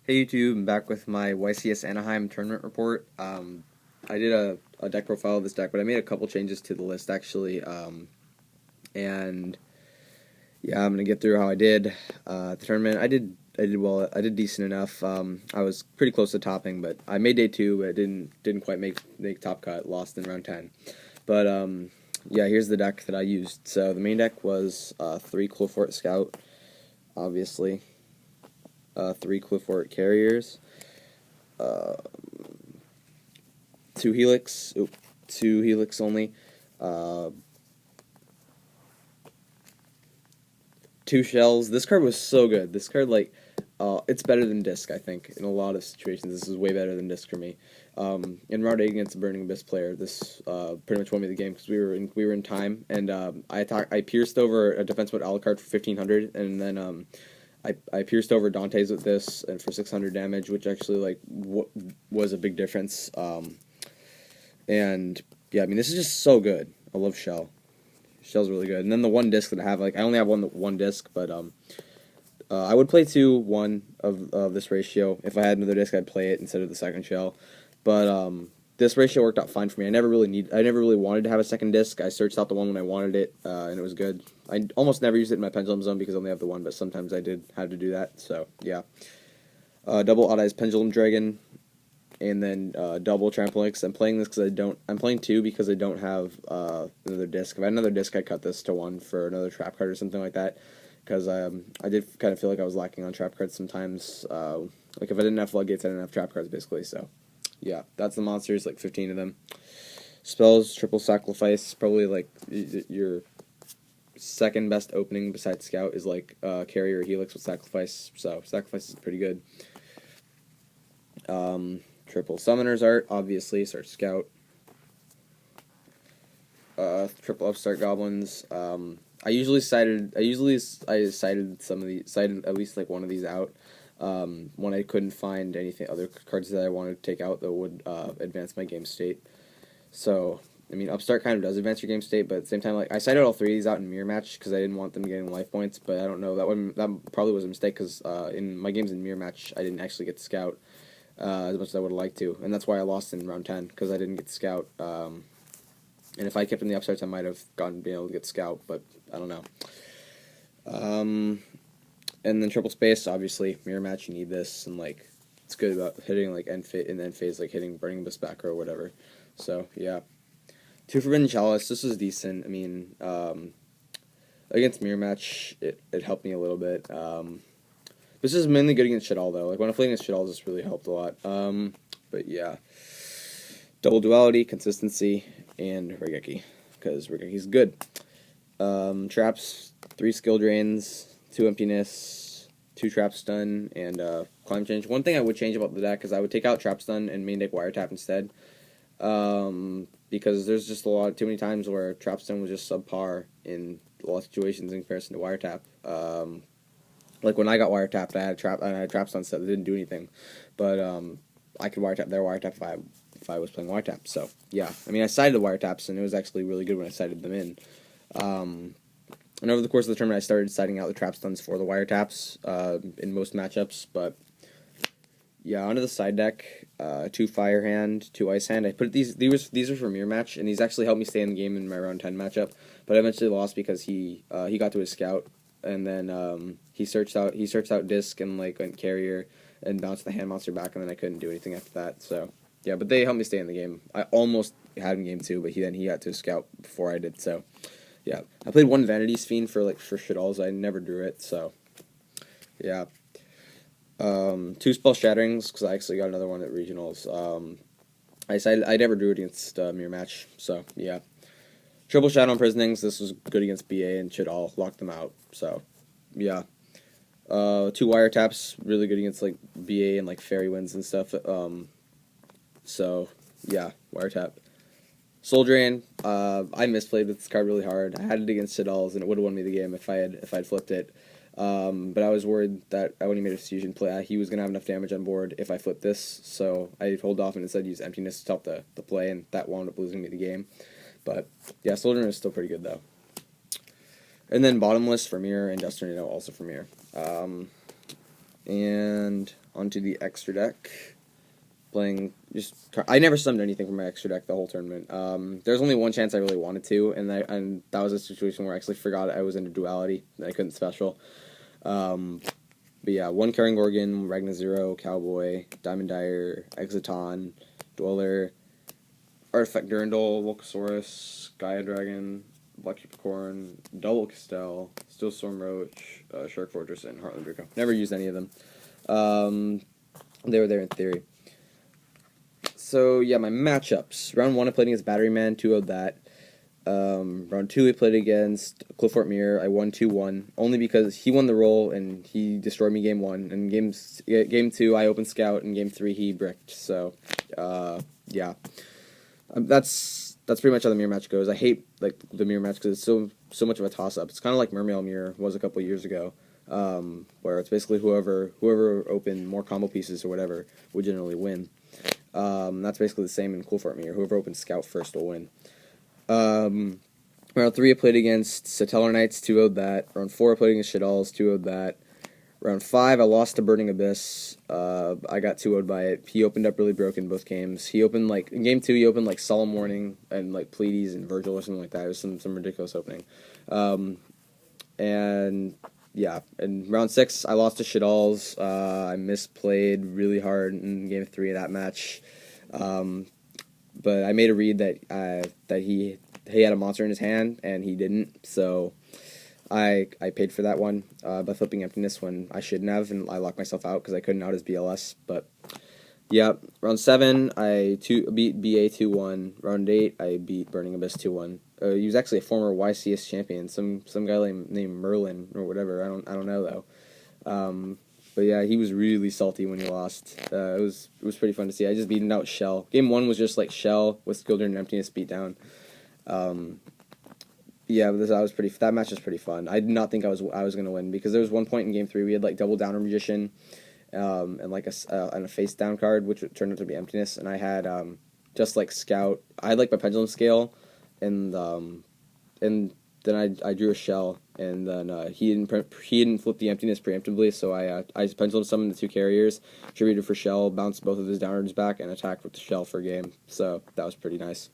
Hey YouTube, I'm back with my YCS Anaheim tournament report. I did a deck profile of this deck, but I made a couple changes to the list actually. And yeah, I'm gonna get through how I did at the tournament. I did well. I did decent enough. I was pretty close to topping, but I made day two, but didn't quite make top cut. Lost in round 10. But yeah, here's the deck that I used. So the main deck was 3 Qliphort Scout, obviously. 3 Qliphort Carriers, uh, 2 Helix, 2 Helix only, uh, 2 Shells. This card was so good. This card, it's better than Disc, I think. In a lot of situations, this is way better than Disc for me. In round 8 against a Burning Abyss player, this pretty much won me the game because we were in time, and I pierced over a defense mode Alucard for 1500, and then I pierced over Dante's with this and for 600 damage, which actually was a big difference. And yeah, I mean this is just so good. I love Shell. Shell's really good. And then the one disc that I have, I only have one disc, but I would play 2-1 of this ratio. If I had another disc, I'd play it instead of the second Shell. But this ratio worked out fine for me. I never really wanted to have a second disc. I searched out the one when I wanted it, and it was good. I almost never used it in my Pendulum Zone because I only have the one, but sometimes I did have to do that. So yeah, double Odd Eyes Pendulum Dragon, and then double Trampolix. I'm playing this because I'm playing 2 because I don't have another disc. If I had another disc, I'd cut this to 1 for another trap card or something like that. Because I did kind of feel like I was lacking on trap cards sometimes. Like if I didn't have floodgates, I didn't have trap cards basically. So yeah, that's the monsters, 15 of them. Spells, triple sacrifice, probably your second best opening besides Scout is Carrier or Helix with Sacrifice, so Sacrifice is pretty good. Triple Summoner's Art, obviously, so Scout. Triple Upstart Goblins. I cited at least one of these out. When I couldn't find other cards that I wanted to take out that would advance my game state. So, I mean, Upstart kind of does advance your game state, but at the same time, I cited all 3 of these out in Mirror Match because I didn't want them getting life points, but I don't know, that probably was a mistake because in my games in Mirror Match, I didn't actually get to Scout as much as I would have liked to, and that's why I lost in round 10, because I didn't get to Scout. And if I kept in the Upstarts, I might have been able to get Scout, but I don't know. And then Triple Space, obviously, Mirror Match, you need this, and it's good about hitting end phase, hitting Burning Abyss back or whatever. So yeah, 2 Forbidden Chalice. This is decent. I mean, against Mirror Match, it helped me a little bit. This is mainly good against Shaddoll though. When I played against Shaddoll, this really helped a lot. But yeah, double Duality, Consistency, and Regeki, because Regeki's good. Traps, 3 Skill Drains, 2 Emptiness, 2 Trap Stun, and Climb Change. One thing I would change about the deck is I would take out Trap Stun and main deck Wiretap instead. Because there's just too many times where Trap Stun was just subpar in a lot of situations in comparison to Wiretap. When I got Wiretapped, I had Trap Stun set that didn't do anything, but I could Wiretap their Wiretap if I was playing Wiretap. So yeah, I mean I sided the Wiretaps and it was actually really good when I sided them in. And over the course of the tournament, I started siding out the Trap Stuns for the Wiretaps in most matchups, but yeah, onto the side deck, 2 Fire Hand, 2 Ice Hand. I put these are for Mirror Match, and these actually helped me stay in the game in my round 10 matchup. But I eventually lost because he got to his Scout, and then he searched out Disc and went Carrier and bounced the hand monster back, and then I couldn't do anything after that. So yeah, but they helped me stay in the game. I almost had him game 2, but he got to his Scout before I did. So yeah, I played 1 Vanity's Fiend for Shadolls. I never drew it. So yeah. 2 Spell Shatterings, because I actually got another one at Regionals. I never drew it against Mirror Match, so yeah. Triple Shadow Imprisonings, this was good against BA and Shaddoll, locked them out, so yeah. 2 Wiretaps, really good against BA and Fairy Winds and stuff, so yeah, Wiretap. Soul Drain, I misplayed with this card really hard. I had it against Shaddoll's and it would have won me the game if I'd flipped it. But I was worried that when he made a fusion play, he was going to have enough damage on board if I flipped this, so I hold off and instead use Emptiness to stop the play, and that wound up losing me the game. But yeah, Soldier is still pretty good though. And then Bottomless for Mirror, and Dust Tornado also for Mirror. And and onto the extra deck. Playing I never summoned anything from my extra deck the whole tournament. There's only one chance I really wanted to, and that was a situation where I actually forgot I was into duality and I couldn't special. But yeah, 1 Carrying Gorgon, Ragna Zero, Cowboy, Diamond Dyer, Exiton, Dweller, Artifact Durandal, Volcasaurus, Gaia Dragon, Black Unicorn, Double Castell, Steel Storm Roach, Shark Fortress, and Heartland Draco. Never used any of them. They were there in theory. So yeah, my matchups. Round 1 I played against Batteryman, 2-0'd that. Round 2 we played against Qliphort Mirror. I won 2-1, only because he won the roll and he destroyed me game 1. And game 2 I opened Scout, and game 3 he bricked. So yeah, that's pretty much how the mirror match goes. I hate like the mirror match because it's so much of a toss up. It's kind of like Mermail Mirror was a couple years ago, where it's basically whoever opened more combo pieces or whatever would generally win. That's basically the same in Qliphort Mirror. Whoever opens Scout first will win. Round 3 I played against Satellarknights, 2-0'd that. Round 4 I played against Shaddolls, 2-0'd that. Round 5 I lost to Burning Abyss. I got 2-0'd by it. He opened up really broken both games. He opened like in game 2 he opened like Solemn Warning and like Pleiades and Virgil or something like that. It was some ridiculous opening. And yeah, in round 6 I lost to Shaddolls. I misplayed really hard in game 3 of that match. But I made a read that he had a monster in his hand and he didn't, so I paid for that one by flipping Emptiness when I shouldn't have, and I locked myself out because I couldn't out his BLS. But yeah, round 7 I beat BA 2-1. Round 8 I beat Burning Abyss 2-1. He was actually a former YCS champion, some guy named Merlin or whatever. I don't know though. But yeah, he was really salty when he lost. It was pretty fun to see. I just beat him out Shell. Game 1 was just like Shell with Skilder and Emptiness beat down. Yeah, that match was pretty fun. I did not think I was gonna win because there was one point in game 3 we had like double Downer Magician, and like a face down card which turned out to be Emptiness, and I had just like Scout. I had like my Pendulum Scale, and then I drew a Shell, and then he didn't flip the Emptiness preemptively, so I Pendulum summoned the 2 carriers, tributed for Shell, bounced both of his downers back, and attacked with the Shell for a game. So that was pretty nice.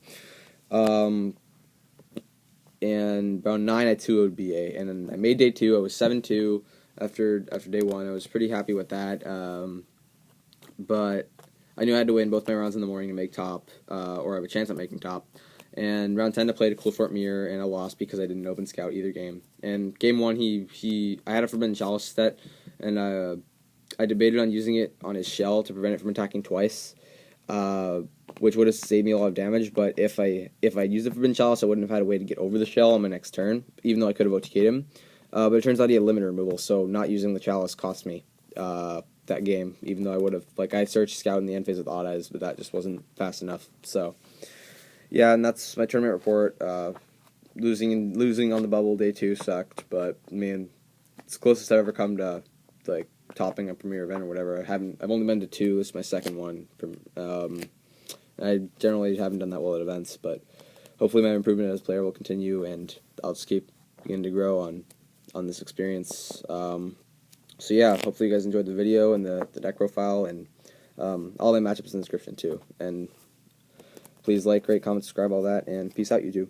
And round 9 I 2-0'd BA, and then I made day 2. I was 7-2 after day 1. I was pretty happy with that. But I knew I had to win both my rounds in the morning to make top, or have a chance at making top. And round 10 I played a Qliphort Mirror, and I lost because I didn't open Scout either game. And game 1 I had a Forbidden Chalice set, and I debated on using it on his Shell to prevent it from attacking twice, which would have saved me a lot of damage. But if I used the Forbidden Chalice, I wouldn't have had a way to get over the Shell on my next turn, even though I could have OTK'd him. But it turns out he had limit removal, so not using the Chalice cost me that game, even though I would have, like, I searched Scout in the end phase with Odd Eyes, but that just wasn't fast enough. So yeah, and that's my tournament report. Losing on the bubble day 2 sucked, but man, it's the closest I've ever come to like topping a premier event or whatever. I've only been to 2. This is my second one. I generally haven't done that well at events, but hopefully my improvement as a player will continue, and I'll just keep beginning to grow on this experience. So yeah, hopefully you guys enjoyed the video and the deck profile, and all my matchups in the description too. And please like, rate, comment, subscribe, all that, and peace out, YouTube.